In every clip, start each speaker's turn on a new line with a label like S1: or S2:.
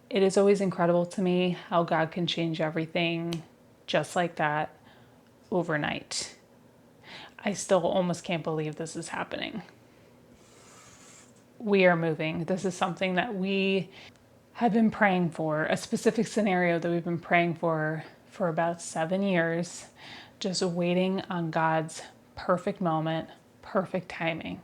S1: It is always incredible to me how God can change everything just like that overnight. I still almost can't believe this is happening. We are moving. This is something that we have been praying for, a specific scenario that we've been praying for about 7 years, just waiting on God's perfect moment, perfect timing.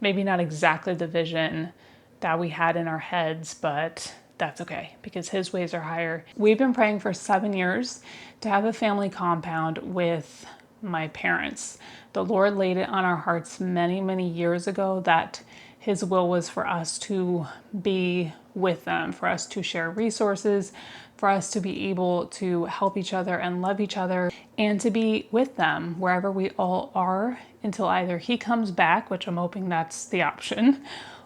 S1: Maybe not exactly the vision that we had in our heads, but that's okay because His ways are higher. We've been praying for 7 years to have a family compound with my parents. The Lord laid it on our hearts many, many years ago that His will was for us to be with them, for us to share resources, for us to be able to help each other and love each other, and to be with them wherever we all are until either He comes back, which I'm hoping that's the option,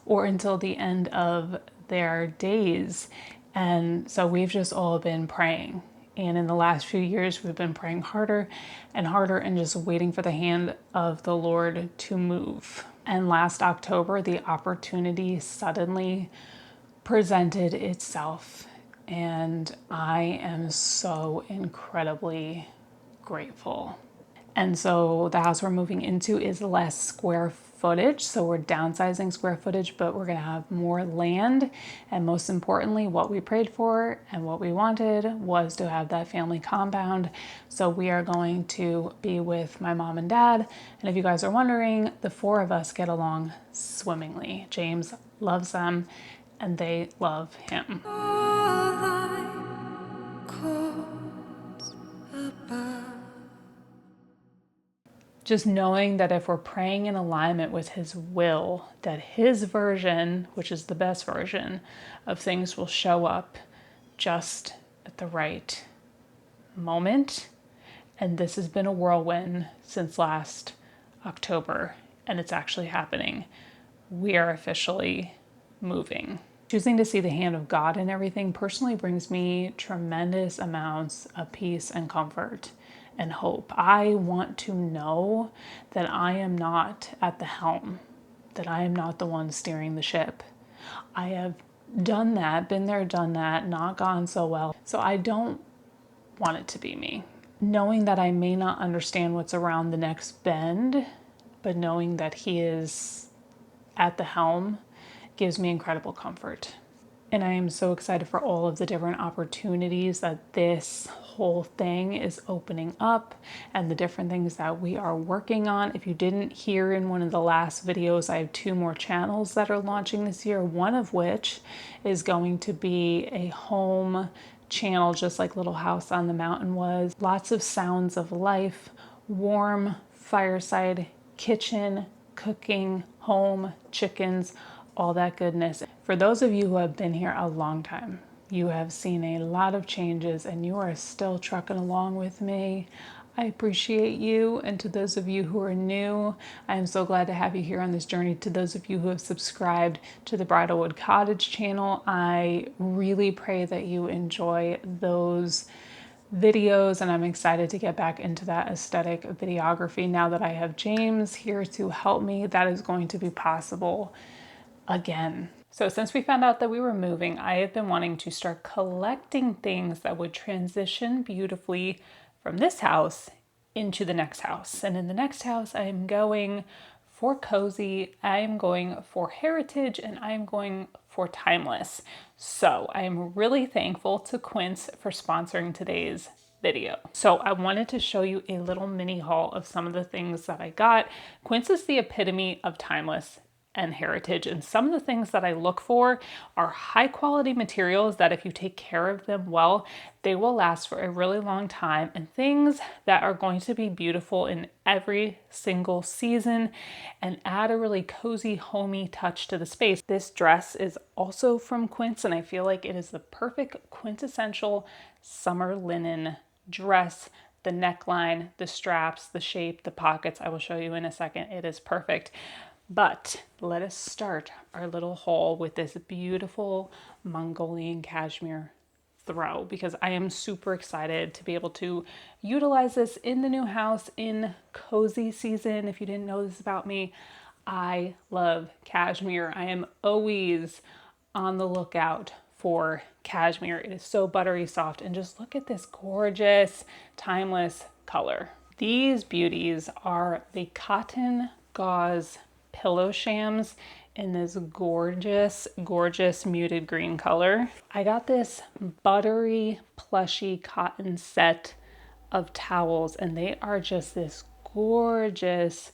S1: or until the end of their days. And so we've just all been praying. And in the last few years, we've been praying harder and harder and just waiting for the hand of the Lord to move. And last October, the opportunity suddenly presented itself. And I am so incredibly grateful. And so the house we're moving into is less square footage. So we're downsizing square footage, but we're going to have more land. And most importantly, what we prayed for and what we wanted was to have that family compound. So we are going to be with my mom and dad. And if you guys are wondering, the four of us get along swimmingly. James loves them and they love him. Just knowing that if we're praying in alignment with His will, that His version, which is the best version of things, will show up just at the right moment. And this has been a whirlwind since last October, and it's actually happening. We are officially moving. Choosing to see the hand of God in everything personally brings me tremendous amounts of peace and comfort and hope. I want to know that I am not at the helm, that I am not the one steering the ship. I have done that, been there, done that, not gone so well. So I don't want it to be me. Knowing that I may not understand what's around the next bend, but knowing that He is at the helm gives me incredible comfort. And I am so excited for all of the different opportunities that this whole thing is opening up and the different things that we are working on. If you didn't hear in one of the last videos, I have 2 more channels that are launching this year, one of which is going to be a home channel, just like Little House on the Mountain was. Lots of sounds of life, warm fireside, kitchen, cooking, home, chickens, all that goodness. For those of you who have been here a long time, you have seen a lot of changes and you are still trucking along with me. I appreciate you. And to those of you who are new, I am so glad to have you here on this journey. To those of you who have subscribed to the Bridlewood Cottage channel, I really pray that you enjoy those videos, and I'm excited to get back into that aesthetic videography now that I have James here to help me. That is going to be possible again. So since we found out that we were moving, I have been wanting to start collecting things that would transition beautifully from this house into the next house. And in the next house, I am going for cozy, I am going for heritage, and I am going for timeless. So I am really thankful to Quince for sponsoring today's video. So I wanted to show you a little mini haul of some of the things that I got. Quince is the epitome of timeless and heritage, and some of the things that I look for are high quality materials that if you take care of them well, they will last for a really long time, and things that are going to be beautiful in every single season and add a really cozy, homey touch to the space. This dress is also from Quince, and I feel like it is the perfect quintessential summer linen dress. The neckline, the straps, the shape, the pockets, I will show you in a second. It is perfect. But let us start our little haul with this beautiful Mongolian cashmere throw, because I am super excited to be able to utilize this in the new house in cozy season. If you didn't know this about me, I love cashmere. I am always on the lookout for cashmere. It is so buttery soft, and just look at this gorgeous, timeless color. These beauties are the cotton gauze pillow shams in this gorgeous, gorgeous muted green color. I got this buttery, plushy cotton set of towels, and they are just this gorgeous,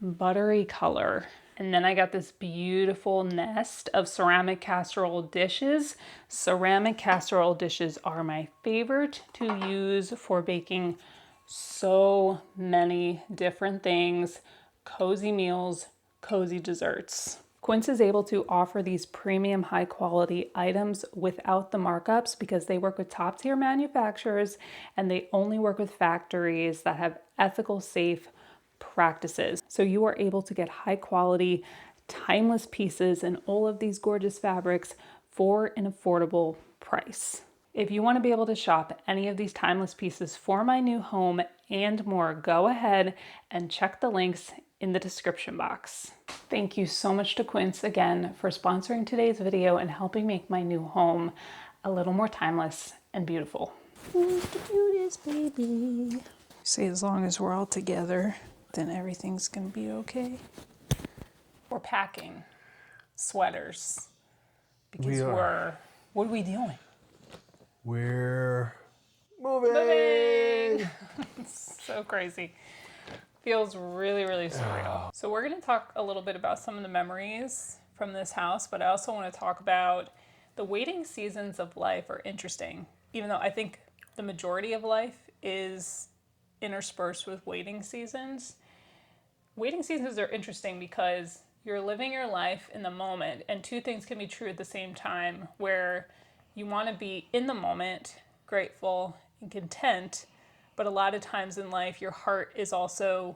S1: buttery color. And then I got this beautiful nest of ceramic casserole dishes. Ceramic casserole dishes are my favorite to use for baking so many different things, cozy meals, cozy desserts. Quince is able to offer these premium high quality items without the markups because they work with top tier manufacturers and they only work with factories that have ethical, safe practices. So you are able to get high quality, timeless pieces and all of these gorgeous fabrics for an affordable price. If you want to be able to shop any of these timeless pieces for my new home and more, go ahead and check the links in the description box. Thank you so much to Quince again for sponsoring today's video and helping make my new home a little more timeless and beautiful. Do this, baby. See, as long as we're all together, then everything's gonna be okay. We're packing sweaters because what are we doing?
S2: We're moving.
S1: So crazy. Feels really, really surreal. So we're going to talk a little bit about some of the memories from this house, but I also want to talk about the waiting seasons of life are interesting, even though I think the majority of life is interspersed with waiting seasons. Waiting seasons are interesting because you're living your life in the moment, and two things can be true at the same time, where you want to be in the moment, grateful and content, but a lot of times in life, your heart is also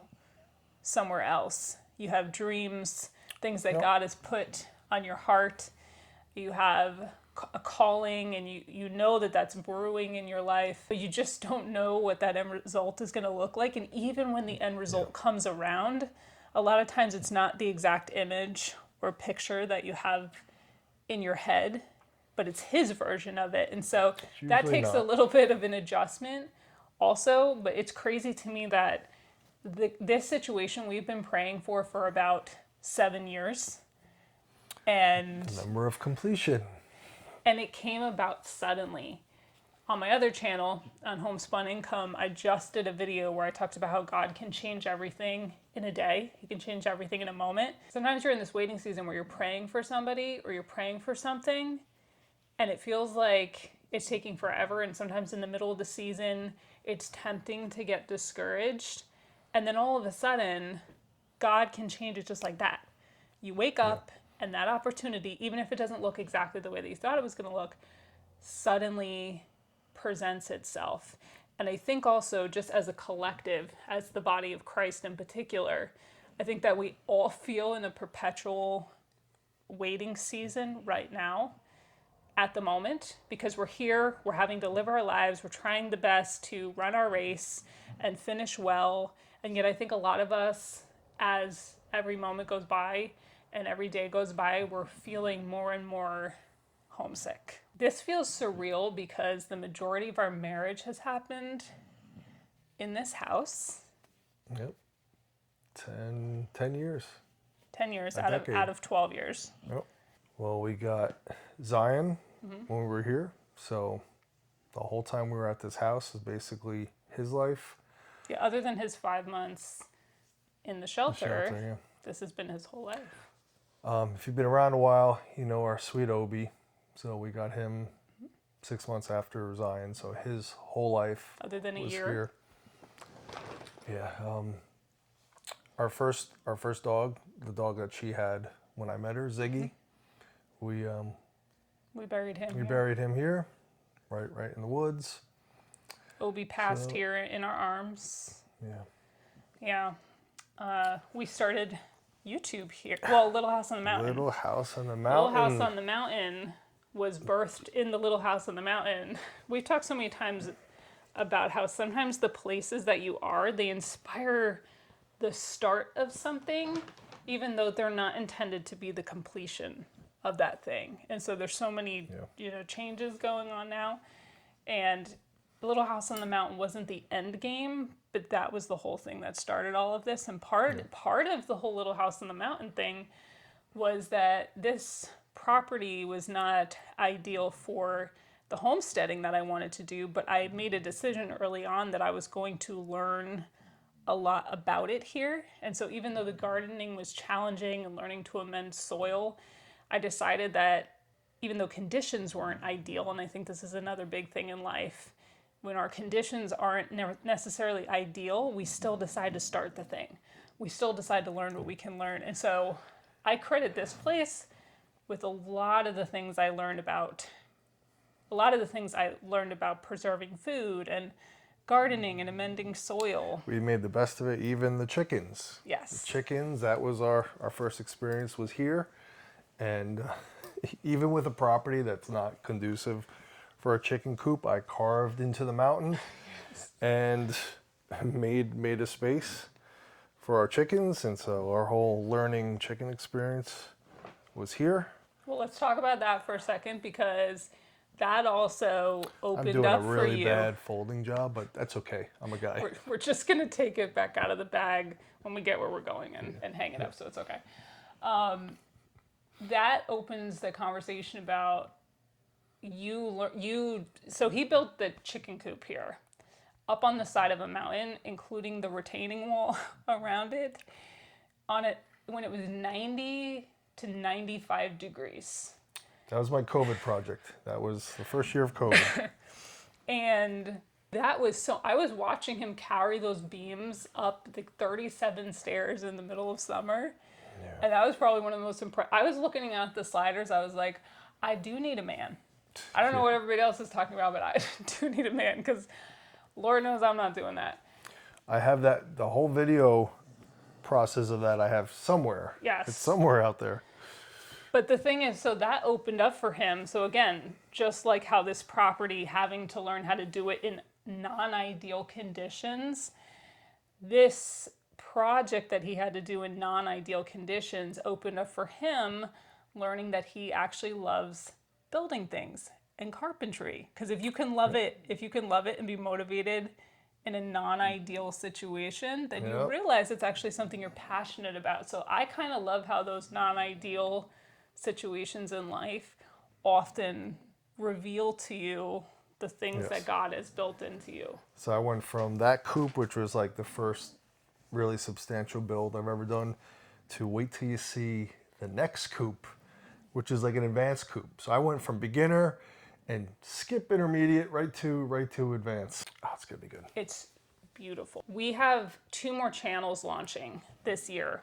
S1: somewhere else. You have dreams, things that God has put on your heart. You have a calling, and you know that that's brewing in your life, but you just don't know what that end result is going to look like. And even when the end result comes around, a lot of times it's not the exact image or picture that you have in your head, but it's his version of it. And so that takes a little bit of an adjustment also, but it's crazy to me that this situation we've been praying for about 7 years. And
S2: The number of completion.
S1: And it came about suddenly. On my other channel, on Homespun Income, I just did a video where I talked about how God can change everything in a day. He can change everything in a moment. Sometimes you're in this waiting season where you're praying for somebody or you're praying for something, and it feels like it's taking forever. And sometimes in the middle of the season, it's tempting to get discouraged. And then all of a sudden, God can change it just like that. You wake up, and that opportunity, even if it doesn't look exactly the way that you thought it was going to look, suddenly presents itself. And I think also, just as a collective, as the body of Christ in particular, I think that we all feel in a perpetual waiting season right now at the moment, because we're here, we're having to live our lives, we're trying the best to run our race and finish well. And yet I think a lot of us, as every moment goes by and every day goes by, we're feeling more and more homesick. This feels surreal because the majority of our marriage has happened in this house.
S2: Yep. 10 years.
S1: 10 years
S2: A
S1: out
S2: decade.
S1: of 12 years.
S2: Yep. Well, we got Zion when we were here. So the whole time we were at this house is basically his life.
S1: Yeah, other than his 5 months in the shelter,
S2: Yeah.
S1: this has been his whole life.
S2: If you've been around a while, you know our sweet Obi. So we got him 6 months after Zion. So his whole life
S1: Other than a
S2: was
S1: year.
S2: Here. Yeah. Our first dog, the dog that she had when I met her, Ziggy, we
S1: buried him.
S2: we buried him here, right in the woods.
S1: Obi passed here in our arms.
S2: Yeah.
S1: Yeah. We started YouTube here. Well, Little House on the Mountain.
S2: Little House on the Mountain.
S1: Little House on the Mountain was birthed in the Little House on the Mountain. We've talked so many times about how sometimes the places that you are, they inspire the start of something, even though they're not intended to be the completion of that thing. And so there's so many, changes going on now. And Little House on the Mountain wasn't the end game, but that was the whole thing that started all of this. And part of the whole Little House on the Mountain thing was that this property was not ideal for the homesteading that I wanted to do, but I made a decision early on that I was going to learn a lot about it here. And so even though the gardening was challenging and learning to amend soil, I decided that even though conditions weren't ideal, and I think this is another big thing in life, when our conditions aren't necessarily ideal, we still decide to start the thing. We still decide to learn what we can learn. And so I credit this place with a lot of the things I learned about preserving food and gardening and amending soil.
S2: We made the best of it, even the chickens.
S1: Yes.
S2: The chickens, that was our first experience was here. And even with a property that's not conducive for a chicken coop, I carved into the mountain and made a space for our chickens. And so our whole learning chicken experience was here.
S1: Well, let's talk about that for a second, because that also opened
S2: I'm doing
S1: up
S2: a
S1: for
S2: really
S1: you.
S2: bad folding job, but that's okay. I'm a guy.
S1: We're just going to take it back out of the bag when we get where we're going and hang it up, so it's okay. That opens the conversation about so he built the chicken coop here up on the side of a mountain, including the retaining wall around it, on it when it was 90 to 95 degrees.
S2: That was my COVID project. That was the first year of COVID.
S1: And that was so, I was watching him carry those beams up the 37 stairs in the middle of summer. Yeah. And that was probably one of the most I was looking at the sliders. I was like, I do need a man. I don't know what everybody else is talking about, but I do need a man, because Lord knows I'm not doing that.
S2: I have the whole video process of that I have somewhere.
S1: Yes.
S2: It's somewhere out there.
S1: But the thing is, so that opened up for him. So again, just like how this property, having to learn how to do it in non-ideal conditions, this project that he had to do in non-ideal conditions opened up for him learning that he actually loves building things and carpentry. Because if you can love it and be motivated in a non-ideal situation, then you realize it's actually something you're passionate about. So I kind of love how those non-ideal situations in life often reveal to you the things that God has built into you.
S2: So I went from that coop, which was like the first really substantial build I've ever done, to wait till you see the next coop, which is like an advanced coop. So I went from beginner and skip intermediate right to advanced. Oh, it's gonna be good.
S1: It's beautiful. We have 2 more channels launching this year,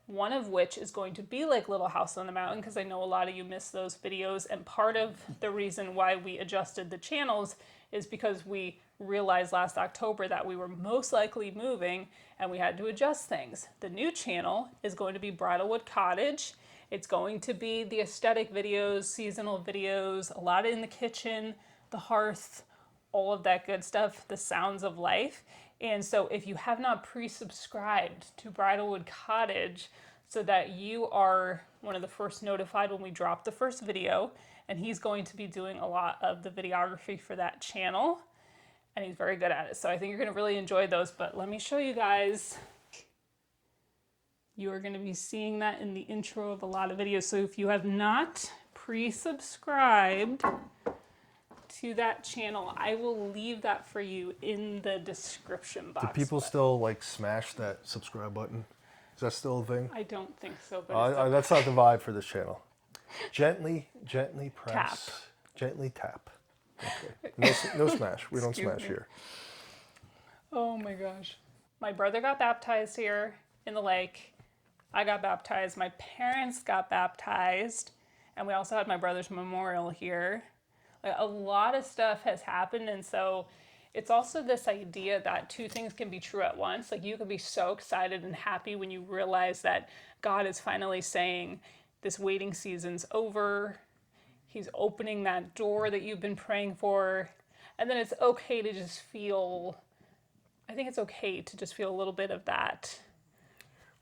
S1: one of which is going to be like Little House on the Mountain, because I know a lot of you missed those videos. And part of the reason why we adjusted the channels is because we realized last October that we were most likely moving and we had to adjust things. The new channel is going to be Bridlewood Cottage. It's going to be the aesthetic videos, seasonal videos, a lot in the kitchen, the hearth, all of that good stuff, the sounds of life. And so if you have not pre-subscribed to Bridlewood Cottage so that you are one of the first notified when we drop the first video, and he's going to be doing a lot of the videography for that channel, and he's very good at it. So I think you're going to really enjoy those, but let me show you guys. You are going to be seeing that in the intro of a lot of videos. So if you have not pre-subscribed to that channel, I will leave that for you in the description box.
S2: Do people still like smash that subscribe button? Is that still a thing?
S1: I don't think so, but
S2: That's not the vibe for this channel. Gently press.
S1: Tap.
S2: Gently tap. Okay. No smash. We don't smash here.
S1: Oh my gosh. My brother got baptized here in the lake. I got baptized. My parents got baptized. And we also had my brother's memorial here. Like, a lot of stuff has happened. And so it's also this idea that 2 things can be true at once. Like, you can be so excited and happy when you realize that God is finally saying this waiting season's over. He's opening that door that you've been praying for. And then it's okay to just feel, I think it's okay to just feel a little bit of that.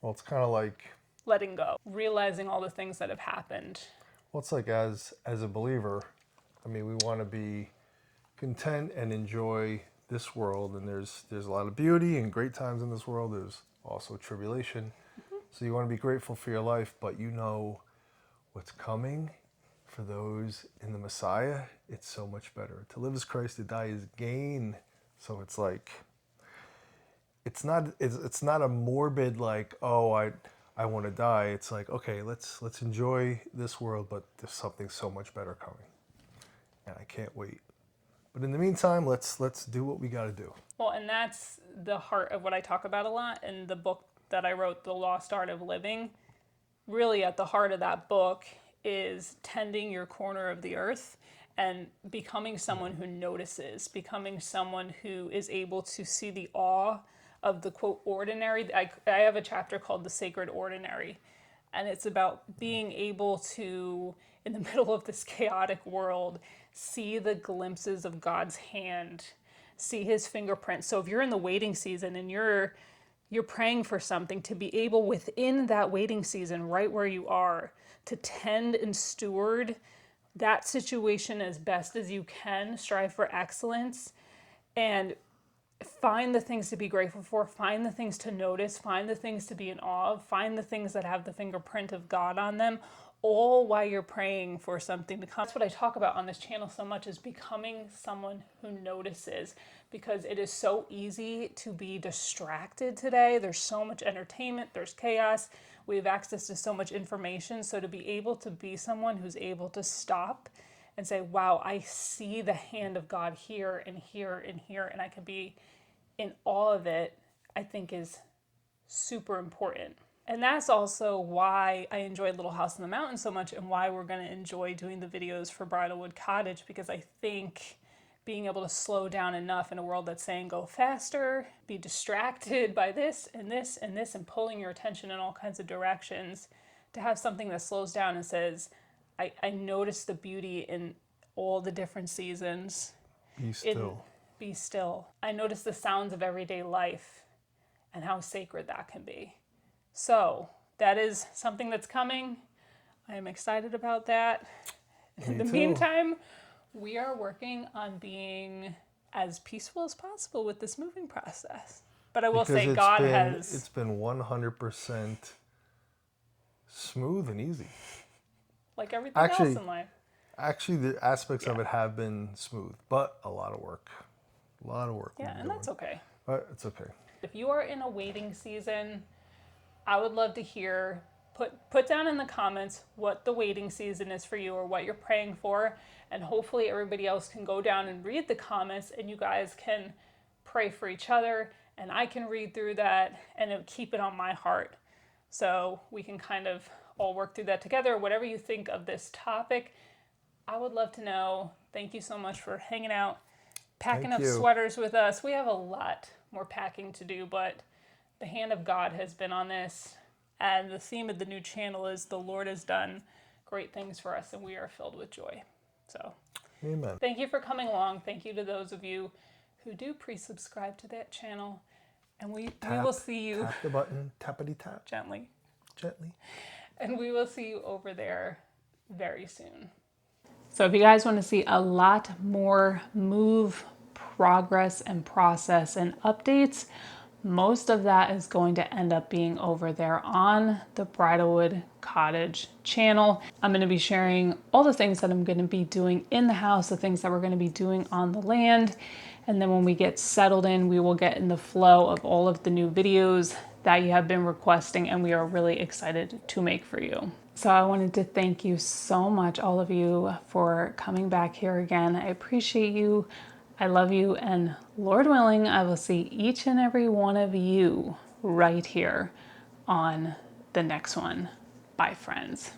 S2: Well, it's kind of like
S1: letting go, realizing all the things that have happened.
S2: Well, it's like as a believer, I mean, we want to be content and enjoy this world, and there's a lot of beauty and great times in this world. There's also tribulation. So you want to be grateful for your life, but you know what's coming for those in the Messiah. It's so much better. To live is Christ, to die is gain. So it's like, it's not a morbid like, oh, I want to die. It's like, okay, let's enjoy this world, but there's something so much better coming, and I can't wait. But in the meantime, let's do what we got to do.
S1: Well, and that's the heart of what I talk about a lot in the book that I wrote, The Lost Art of Living. Really at the heart of that book is tending your corner of the earth and becoming someone who notices, becoming someone who is able to see the awe of the, quote, ordinary. I have a chapter called The Sacred Ordinary, and it's about being able to, in the middle of this chaotic world, see the glimpses of God's hand, see his fingerprint. So if you're in the waiting season and you're praying for something, to be able within that waiting season, right where you are, to tend and steward that situation as best as you can, strive for excellence, and find the things to be grateful for, find the things to notice, find the things to be in awe of, find the things that have the fingerprint of God on them, all while you're praying for something to come. That's what I talk about on this channel so much, is becoming someone who notices, because it is so easy to be distracted today. There's so much entertainment, there's chaos, we have access to so much information. So to be able to be someone who's able to stop and say, wow, I see the hand of God here and here and here, and I can be in awe of it, I think is super important. And that's also why I enjoy Little House on the Mountain so much, and why we're going to enjoy doing the videos for Bridlewood Cottage, because I think being able to slow down enough in a world that's saying go faster, be distracted by this and this and this, and pulling your attention in all kinds of directions, to have something that slows down and says, I notice the beauty in all the different seasons.
S2: Be still.
S1: Be still. I notice the sounds of everyday life and how sacred that can be. So that is something that's coming. I am excited about that. In the meantime, we are working on being as peaceful as possible with this moving process. But I will say God has...
S2: It's been 100% smooth and easy.
S1: Like everything else in life.
S2: Actually, the aspects of it have been smooth, but a lot of work. A lot of work.
S1: Yeah, and that's okay.
S2: But it's okay.
S1: If you are in a waiting season, I would love to hear, put down in the comments what the waiting season is for you, or what you're praying for, and hopefully everybody else can go down and read the comments, and you guys can pray for each other, and I can read through that and keep it on my heart. So we can kind of all work through that together. Whatever you think of this topic, I would love to know. Thank you so much for hanging out, packing up sweaters with us. We have a lot more packing to do, but the hand of God has been on this, and the theme of the new channel is the Lord has done great things for us, and we are filled with joy. So,
S2: amen.
S1: Thank you for coming along. Thank you to those of you who do pre-subscribe to that channel, and we will see you.
S2: Tap the button, tappity tap.
S1: Gently.
S2: Gently.
S1: And we will see you over there very soon. So if you guys want to see a lot more move, progress, and process and updates, most of that is going to end up being over there on the Bridlewood Cottage channel. I'm going to be sharing all the things that I'm going to be doing in the house, the things that we're going to be doing on the land. And then when we get settled in, we will get in the flow of all of the new videos that you have been requesting, and we are really excited to make for you. So I wanted to thank you so much, all of you, for coming back here again. I appreciate you. I love you, and Lord willing, I will see each and every one of you right here on the next one. Bye, friends.